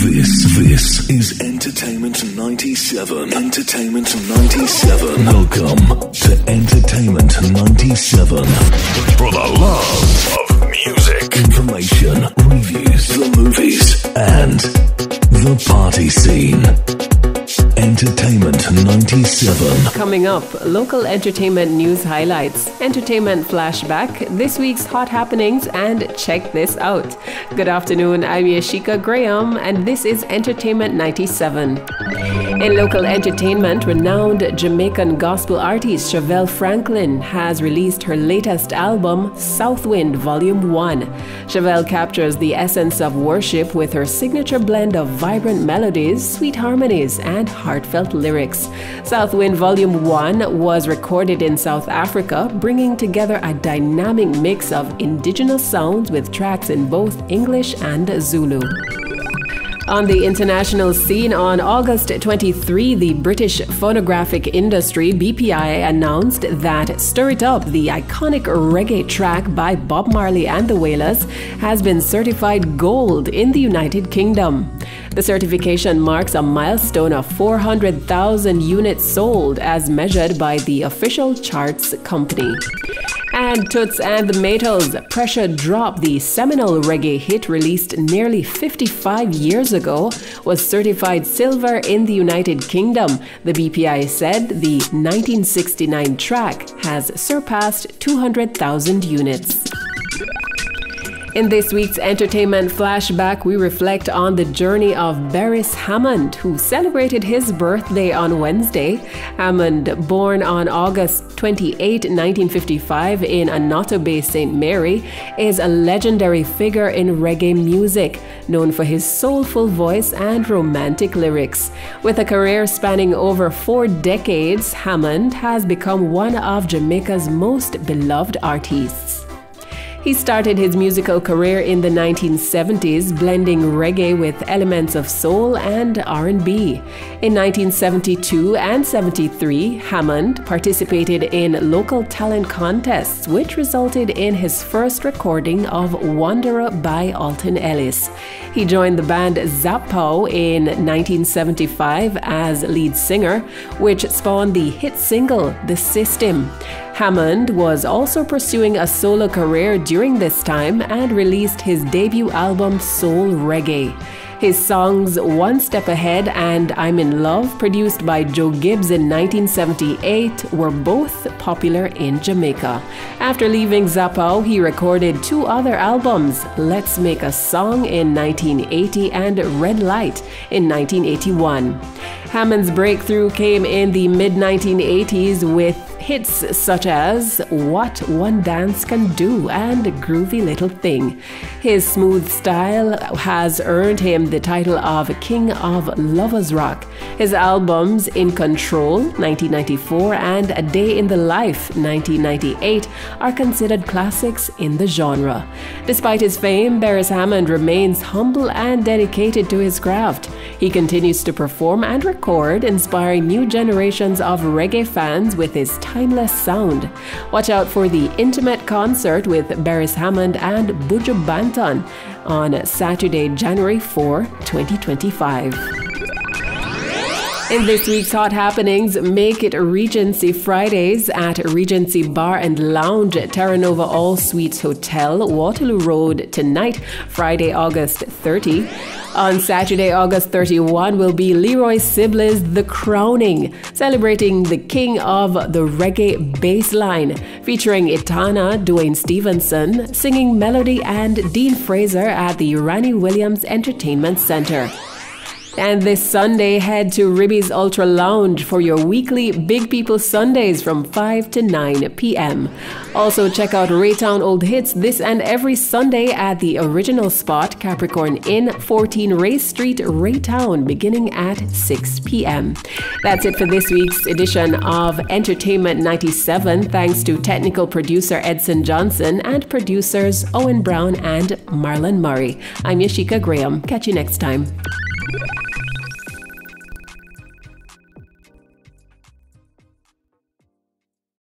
This is Entertainment 97. Entertainment 97. Welcome to Entertainment 97. For the love of music, information, reviews, the movies, and the party scene. Entertainment 97. Coming up, local entertainment news highlights, Entertainment Flashback, this week's hot happenings, and check this out. Good afternoon, I'm Yashika Graham, and this is Entertainment 97. In local entertainment, renowned Jamaican gospel artist Chevelle Franklyn has released her latest album, Southwind Volume 1. Chevelle captures the essence of worship with her signature blend of vibrant melodies, sweet harmonies, and heartfelt lyrics. Southwind Volume 1 was recorded in South Africa, bringing together a dynamic mix of indigenous sounds with tracks in both English and Zulu. On the international scene, on August 23, the British Phonographic Industry, BPI, announced that Stir It Up, the iconic reggae track by Bob Marley and the Wailers, has been certified gold in the United Kingdom. The certification marks a milestone of 400,000 units sold as measured by the official charts company. And Toots and the Maytals, Pressure Drop, the seminal reggae hit released nearly 55 years ago, was certified silver in the United Kingdom. The BPI said the 1969 track has surpassed 200,000 units. In this week's Entertainment Flashback, we reflect on the journey of Beres Hammond, who celebrated his birthday on Wednesday. Hammond, born on August 28, 1955 in Annotto Bay, St. Mary, is a legendary figure in reggae music, known for his soulful voice and romantic lyrics. With a career spanning over 4 decades, Hammond has become one of Jamaica's most beloved artists. He started his musical career in the 1970s, blending reggae with elements of soul and R&B. In 1972 and 73, Hammond participated in local talent contests, which resulted in his first recording of Wanderer by Alton Ellis. He joined the band Zappo in 1975 as lead singer, which spawned the hit single The System. Hammond was also pursuing a solo career during this time and released his debut album Soul Reggae. His songs One Step Ahead and I'm in Love, produced by Joe Gibbs in 1978, were both popular in Jamaica. After leaving Zappo, he recorded 2 other albums, Let's Make a Song in 1980 and Red Light in 1981. Hammond's breakthrough came in the mid-1980s with hits such as What One Dance Can Do and Groovy Little Thing. His smooth style has earned him the title of King of Lovers Rock. His albums In Control, 1994, and A Day in the Life, 1998, are considered classics in the genre. Despite his fame, Beres Hammond remains humble and dedicated to his craft. He continues to perform and record, inspiring new generations of reggae fans with his timeless sound. Watch out for the intimate concert with Beres Hammond and Buju Banton on Saturday, January 4, 2025. In this week's Hot Happenings, make it Regency Fridays at Regency Bar and Lounge at Terra Nova All Suites Hotel, Waterloo Road tonight, Friday, August 30. On Saturday, August 31, will be Leroy Sibbles' The Crowning, celebrating the king of the reggae bassline, featuring Itana, Dwayne Stevenson, singing melody, and Dean Fraser at the Ranny Williams Entertainment Center. And this Sunday, head to Ribby's Ultra Lounge for your weekly Big People Sundays from 5 to 9 p.m. Also, check out Raytown Old Hits this and every Sunday at the original spot, Capricorn Inn, 14 Ray Street, Raytown, beginning at 6 p.m. That's it for this week's edition of Entertainment 97. Thanks to technical producer Edson Johnson and producers Owen Brown and Marlon Murray. I'm Yashika Graham. Catch you next time.